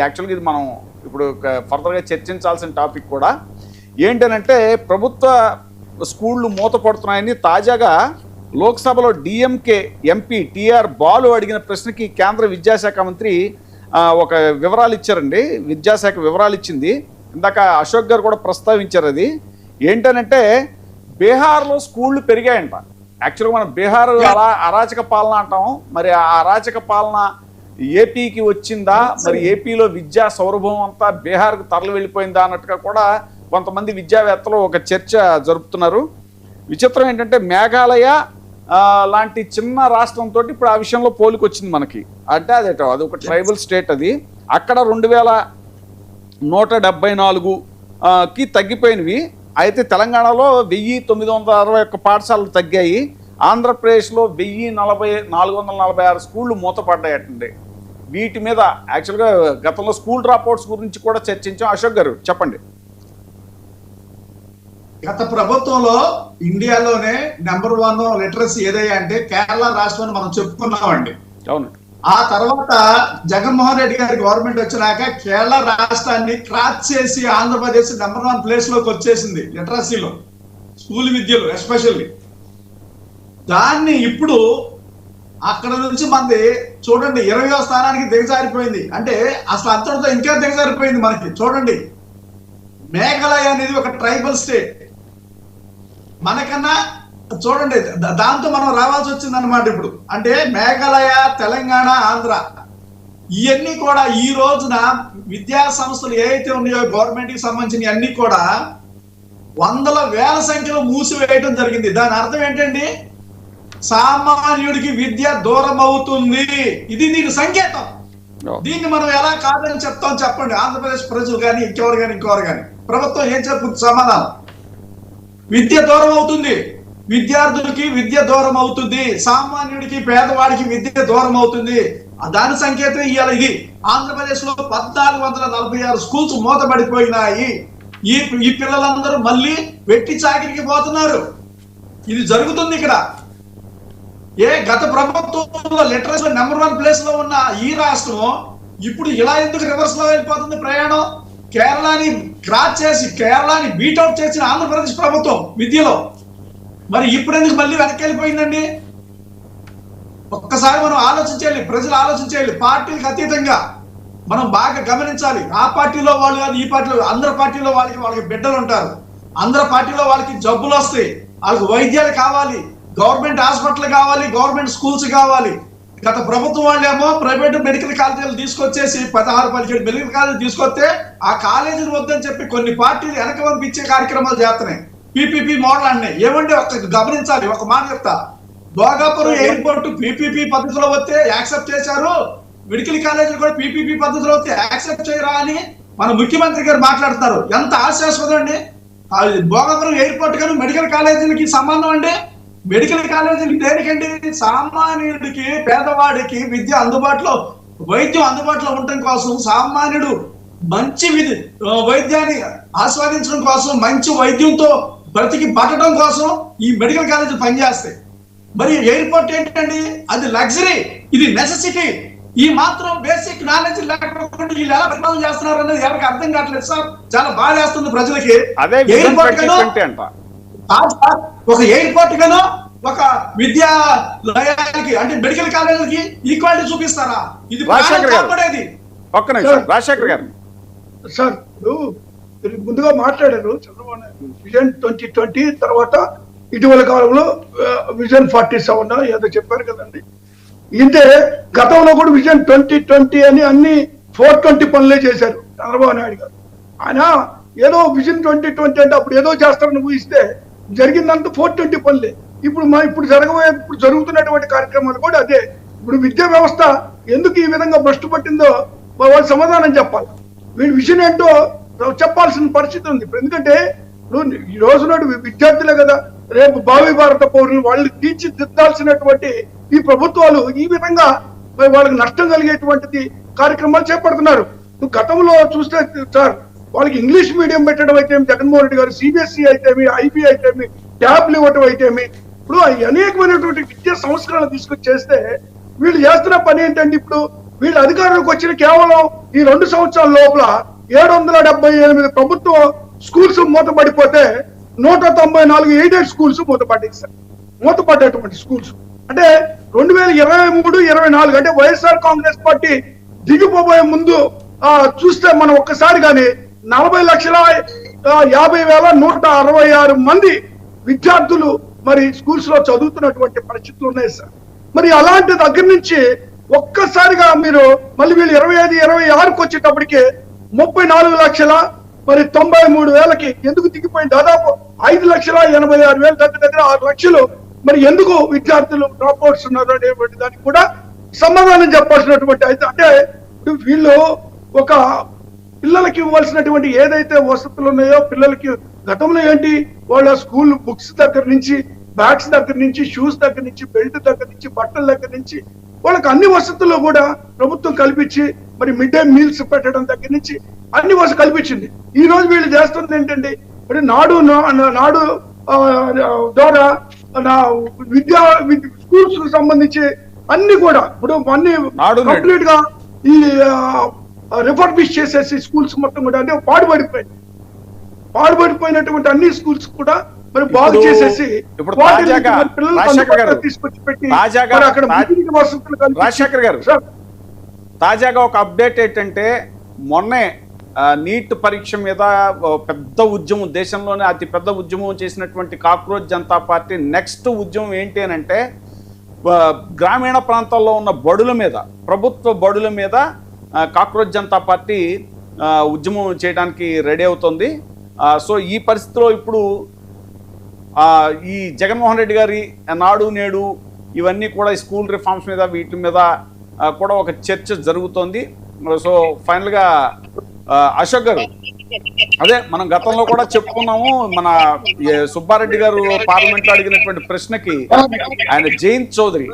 యాక్చువల్గా ఇది మనం ఇప్పుడు ఫర్దర్గా చర్చించాల్సిన టాపిక్ కూడా. ఏంటనంటే ప్రభుత్వ స్కూళ్ళు మూతపడుతున్నాయని తాజాగా లోక్సభలో డిఎంకే ఎంపీ టిఆర్ బాలు అడిగిన ప్రశ్నకి కేంద్ర విద్యాశాఖ మంత్రి ఒక వివరాలు ఇచ్చారండి. విద్యాశాఖ వివరాలు ఇచ్చింది. ఇందాక అశోక్ గారు కూడా ప్రస్తావించారు. అది ఏంటనంటే బీహార్లో స్కూళ్ళు పెరిగాయంట. యాక్చువల్గా మనం బీహార్ అరాచక పాలన అంటాం. మరి ఆ అరాచక పాలన ఏపీకి వచ్చిందా, మరి ఏపీలో విద్యా సౌరభం అంతా బీహార్కు తరలి వెళ్ళిపోయిందా అన్నట్టుగా కూడా కొంతమంది విద్యావేత్తలు ఒక చర్చ జరుపుతున్నారు. విచిత్రం ఏంటంటే మేఘాలయ లాంటి చిన్న రాష్ట్రంతో ఇప్పుడు ఆ విషయంలో పోలికొచ్చింది మనకి. అంటే అది ఒక ట్రైబల్ స్టేట్. అది అక్కడ 2174కి తగ్గిపోయినవి. అయితే తెలంగాణలో 1961 పాఠశాలలు తగ్గాయి. ఆంధ్రప్రదేశ్లో 1446 స్కూళ్ళు మూతపడ్డాయటండి. వీటి మీద యాక్చువల్గా గతంలో స్కూల్ డ్రాప్అవుట్స్ గురించి కూడా చర్చించాం. అశోక్ గారు చెప్పండి. గత ప్రభుత్వంలో ఇండియాలోనే నెంబర్ 1 లిటరసీ ఏదయ్యా అంటే కేరళ రాష్ట్రాన్ని మనం చెప్పుకున్నామండి. అవును. ఆ తర్వాత జగన్మోహన్ రెడ్డి గారి గవర్నమెంట్ వచ్చినాక కేరళ రాష్ట్రాన్ని క్రాచ్ చేసి ఆంధ్రప్రదేశ్ నెంబర్ 1 ప్లేస్ లోకి వచ్చేసింది లిటరసీలో, స్కూల్ విద్యలో ఎస్పెషల్లీ. దాన్ని ఇప్పుడు అక్కడ నుంచి మంది చూడండి 20వ స్థానానికి దిగజారిపోయింది. అంటే అసలు అంతటితో ఇంకా దిగజారిపోయింది మనకి. చూడండి, మేఘాలయ అనేది ఒక ట్రైబల్ స్టేట్. మనకన్నా చూడండి దాంతో మనం రావాల్సి వచ్చింది అనమాట ఇప్పుడు. అంటే మేఘాలయ, తెలంగాణ, ఆంధ్ర ఇవన్నీ కూడా ఈ రోజున విద్యా సంస్థలు ఏవైతే ఉన్నాయో గవర్నమెంట్ కి సంబంధించిన అన్ని కూడా వందల వేల సంఖ్యలో మూసివేయడం జరిగింది. దాని అర్థం ఏంటండి? సామాన్యుడికి విద్య దూరం అవుతుంది. ఇది దీని సంకేతం. దీన్ని మనం ఎలా కాదని చెప్తాం చెప్పండి? ఆంధ్రప్రదేశ్ ప్రజలు కానీ ఇంకెవరు కానీ ప్రభుత్వం ఏం చెప్పుకుంది సమాధానం? విద్య దూరం అవుతుంది, విద్యార్థులకి విద్య దూరం అవుతుంది, సామాన్యుడికి పేదవాడికి విద్య దూరం అవుతుంది. దాని సంకేతం ఇవాళ ఇది. ఆంధ్రప్రదేశ్ లో 1446 స్కూల్స్ మూతపడిపోయినాయి. ఈ పిల్లలందరూ మళ్ళీ వెట్టి చాకిరికి పోతున్నారు. ఇది జరుగుతుంది ఇక్కడ. గత ప్రభుత్వంలో లిటరసీ నెంబర్ 1 ప్లేస్ లో ఉన్న ఈ రాష్ట్రం ఇప్పుడు ఇలా ఎందుకు రివర్స్ లో వెళ్ళిపోతుంది ప్రయాణం? కేరళని క్రాచ్ చేసి కేరళని బీట్అవుట్ చేసిన ఆంధ్రప్రదేశ్ ప్రభుత్వం విద్యలో మరి ఇప్పుడు ఎందుకు మళ్ళీ వెనక్కి వెళ్ళిపోయిందండి? ఒక్కసారి మనం ఆలోచించాలి, ప్రజలు ఆలోచించాలి. పార్టీలకు అతీతంగా మనం బాగా గమనించాలి. ఆ పార్టీలో వాళ్ళు కాదు, ఈ పార్టీలో, అందరి పార్టీలో వాళ్ళకి బిడ్డలు ఉంటారు. అందరి పార్టీలో వాళ్ళకి జబ్బులు వస్తాయి, వాళ్ళకి వైద్యాలు కావాలి, గవర్నమెంట్ హాస్పిటల్ కావాలి, గవర్నమెంట్ స్కూల్స్ కావాలి. గత ప్రభుత్వం వాళ్ళేమో ప్రైవేట్ మెడికల్ కాలేజీలు తీసుకొచ్చేసి 16-17 మెడికల్ కాలేజీలు తీసుకొస్తే ఆ కాలేజీలు వద్దని చెప్పి కొన్ని పార్టీలు వెనక పంపించే కార్యక్రమాలు చేస్తున్నాయి. పీపీపీ మోడల్ అన్నాయి. ఏమంటే గమనించాలి, ఒక మాట చెప్తా. భోగాపురం ఎయిర్పోర్ట్ పీపీపీ పద్ధతిలో వస్తే యాక్సెప్ట్ చేశారు, మెడికల్ కాలేజీలు కూడా పీపీపీ పద్ధతిలో వస్తే యాక్సెప్ట్ చేయరా అని మన ముఖ్యమంత్రి గారు మాట్లాడుతున్నారు. ఎంత హాస్యాస్పదం అండి! భోగాపురం ఎయిర్పోర్ట్ కానీ మెడికల్ కాలేజీలకి సంబంధం అండి. మెడికల్ కాలేజీలు దేనికండి? సామాన్యుడికి, పేదవాడికి విద్య అందుబాటులో, వైద్యం అందుబాటులో ఉండటం కోసం, సామాన్యుడు మంచి వైద్యాన్ని ఆస్వాదించడం కోసం, మంచి వైద్యంతో బ్రతికి బతకడం కోసం ఈ మెడికల్ కాలేజీలు పనిచేస్తాయి. మరి ఎయిర్పోర్ట్ ఏంటండి? అది లగ్జరీ, ఇది నెసెసిటీ. ఈ మాత్రం బేసిక్ నాలెడ్జ్ లేకపోతే వీళ్ళు ఎలా పరిపాలన చేస్తున్నారు అనేది ఎవరికి అర్థం కావట్లేదు సార్. చాలా బాధ వేస్తుంది ప్రజలకి. ఎయిర్పోర్ట్ గాను, ఒక ఎయిర్పోర్ట్ గాను ఒక విద్యాలయానికి అంటే మెడికల్ కాలేజీలకి ఈక్వాలిటీ చూపిస్తారా? ఇది కాపాడేది. రాజశేఖర్ గారు సార్ ముందుగా మాట్లాడారు చంద్రబాబు నాయుడు విజన్ 2020 తర్వాత ఇటీవల కాలంలో విజన్ 47 ఏదో చెప్పారు కదండి. ఇంతే గతంలో కూడా విజన్ 2020 అని అన్ని 420 పనులే చేశారు చంద్రబాబు నాయుడు గారు. ఆయన ఏదో విజన్ 2020 అంటే అప్పుడు ఏదో చేస్తారని ఊహిస్తే జరిగిందంతా 420 పనులే. ఇప్పుడు జరుగుతున్నటువంటి కార్యక్రమాలు కూడా అదే. ఇప్పుడు విద్యా వ్యవస్థ ఎందుకు ఈ విధంగా భ్రష్టు పట్టిందో వాళ్ళు సమాధానం చెప్పాలి. వీడి విషయం ఏంటో చెప్పాల్సిన పరిస్థితి ఉంది. ఎందుకంటే ఈ రోజు నాడు విద్యార్థులే కదా రేపు భావి భారత పౌరులు, వాళ్ళు తీర్చిదిద్దాల్సినటువంటి ఈ ప్రభుత్వాలు ఈ విధంగా వాళ్ళకి నష్టం కలిగేటువంటిది కార్యక్రమాలు చేపడుతున్నారు. గతంలో చూస్తే సార్ వాళ్ళకి ఇంగ్లీష్ మీడియం పెట్టడం అయితే జగన్మోహన్ రెడ్డి గారు, సిబిఎస్ఈ అయితేమి, ఐబీ అయితేమి, ట్యాబ్లు ఇవ్వటం అయితేమి, ఇప్పుడు అనేకమైనటువంటి విద్యా సంస్కరణలు తీసుకొచ్చి చేస్తే వీళ్ళు చేస్తున్న పని ఏంటంటే ఇప్పుడు వీళ్ళు అధికారంలోకి వచ్చిన కేవలం ఈ 2 సంవత్సరాల లోపల 778 ప్రభుత్వ స్కూల్స్ మూతపడిపోతే 194 ఎయిడెడ్ స్కూల్స్ మూతపడ్డాయి సార్. మూతపడ్డటువంటి స్కూల్స్ అంటే 2023-24 అంటే వైఎస్ఆర్ కాంగ్రెస్ పార్టీ దిగిపోబోయే ముందు చూస్తే మనం ఒక్కసారి కానీ 40,50,166 మంది విద్యార్థులు మరి స్కూల్స్ లో చదువుతున్నటువంటి పరిస్థితులు ఉన్నాయి సార్. మరి అలాంటి దగ్గర నుంచి ఒక్కసారిగా మీరు మళ్ళీ వీళ్ళు 25-26కి వచ్చేటప్పటికి 34,93,000కి ఎందుకు దిగిపోయింది? దాదాపు 5,86,000 దగ్గర 6 లక్షలు మరి ఎందుకు విద్యార్థులు డ్రాప్ అవుట్స్ ఉన్నారు అనేటువంటి దానికి కూడా సమాధానం చెప్పాల్సినటువంటి అయితే అంటే వీళ్ళు ఒక పిల్లలకి ఇవ్వాల్సినటువంటి ఏదైతే వసతులు ఉన్నాయో పిల్లలకి గతంలో ఏంటి వాళ్ళ స్కూల్ బుక్స్ దగ్గర నుంచి బ్యాగ్స్ దగ్గర నుంచి షూస్ దగ్గర నుంచి బెల్ట్ దగ్గర నుంచి బట్టల దగ్గర నుంచి వాళ్ళకి అన్ని వసతులు కూడా ప్రభుత్వం కల్పించి మరి మిడ్ డే మీల్స్ పెట్టడం దగ్గర నుంచి అన్ని వసతులు కల్పించింది. ఈ రోజు వీళ్ళు చేస్తుంది ఏంటంటే మరి నాడు ద్వారా స్కూల్స్ కు సంబంధించి అన్ని కూడా ఇప్పుడు అన్ని కంప్లీట్ గా ఈ రిఫర్బిష్ చేసేసి స్కూల్స్ మొత్తం కూడా అంటే పాడుపడిపోయినటువంటి అన్ని స్కూల్స్ కూడా మరి బాగు చేసేసి తీసుకొచ్చి పెట్టి అక్కడ రాజశేఖర్ గారు తాజాగా ఒక అప్డేట్ ఏంటంటే మొన్నే నీట్ పరీక్ష మీద పెద్ద ఉద్యమం, దేశంలోనే అతి పెద్ద ఉద్యమం చేసినటువంటి కాక్రోచ్ జనతా పార్టీ నెక్స్ట్ ఉద్యమం ఏంటి అని అంటే గ్రామీణ ప్రాంతాల్లో ఉన్న బడుల మీద, ప్రభుత్వ బడుల మీద కాక్రోచ్ జనతా పార్టీ ఉద్యమం చేయడానికి రెడీ అవుతుంది. సో ఈ పరిస్థితిలో ఇప్పుడు ఈ జగన్మోహన్ రెడ్డి గారి నాడు నేడు ఇవన్నీ కూడా స్కూల్ రిఫార్మ్స్ మీద వీటి మీద కూడా ఒక చర్చ జరుగుతోంది. సో ఫైనల్గా అశోక్ గారు, అదే మనం గతంలో కూడా చెప్పుకున్నాము, మన సుబ్బారెడ్డి గారు పార్లమెంట్లో అడిగినటువంటి ప్రశ్నకి ఆయన జయంత్ చౌదరి,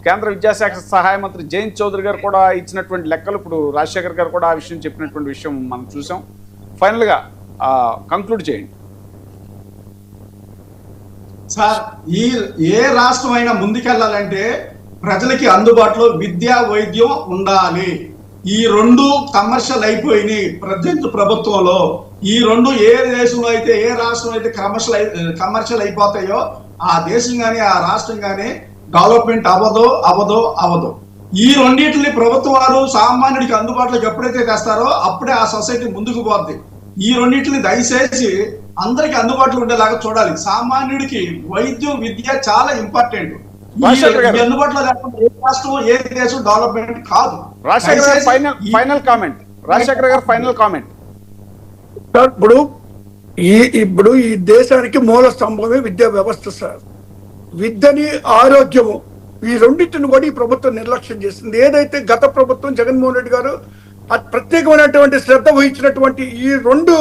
కేంద్ర విద్యాశాఖ సహాయ మంత్రి జయంత్ చౌదరి గారు కూడా ఇచ్చినటువంటి లెక్కలు ఇప్పుడు రాజశేఖర్ గారు కూడా ఆ విషయం చెప్పినటువంటి విషయం మనం చూసాం. ఫైనల్గా కంక్లూడ్ చేయండి సార్. ఏ రాష్ట్రం అయినా ముందుకెళ్ళాలంటే ప్రజలకి అందుబాటులో విద్యా వైద్యం ఉండాలి. ఈ 2 కమర్షియల్ అయిపోయినాయి ప్రజెంట్ ప్రభుత్వంలో. ఈ 2 ఏ దేశంలో అయితే ఏ రాష్ట్రం అయితే కమర్షియల్ అయిపోతాయో ఆ దేశం కానీ ఆ రాష్ట్రం కానీ డెవలప్మెంట్ అవ్వదు. ఈ రెండింటిని ప్రభుత్వం వారు సామాన్యుడికి అందుబాటులోకి ఎప్పుడైతే తెస్తారో అప్పుడే ఆ సొసైటీ ముందుకు పోద్ది. ఈ రెండింటిని దయచేసి అందరికి అందుబాటులో ఉండేలాగా చూడాలి. సామాన్యుడికి వైద్యం విద్య చాలా ఇంపార్టెంట్. అందుబాటులో లేకుండా ఏ రాష్ట్రం ఏ దేశం డెవలప్మెంట్ కాదు. Final comment. ఇప్పుడు ఈ దేశానికి మూల స్తంభమే విద్యా వ్యవస్థ సార్. విద్యని ఆరోగ్యము ఈ రెండింటిని కూడా ఈ ప్రభుత్వం నిర్లక్ష్యం చేసింది. ఏదైతే గత ప్రభుత్వం జగన్మోహన్ రెడ్డి గారు ప్రత్యేకమైనటువంటి శ్రద్ధ వహించినటువంటి ఈ 2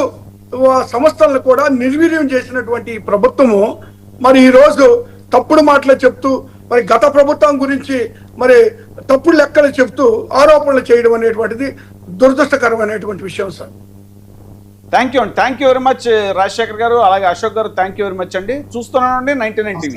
సంస్థలను కూడా నిర్వీర్యం చేసినటువంటి ఈ ప్రభుత్వము మరి ఈ రోజు తప్పుడు మాటలు చెప్తూ మరి గత ప్రభుత్వం గురించి మరి తప్పుడు లెక్కలు చెప్తూ ఆరోపణలు చేయడం అనేటువంటిది దురదృష్టకరమైనటువంటి విషయం sir. Thank you very much Rajasekhar గారు, అలాగే Ashok garu, thank you very much అండి. చూస్తున్నానండి 99 TV.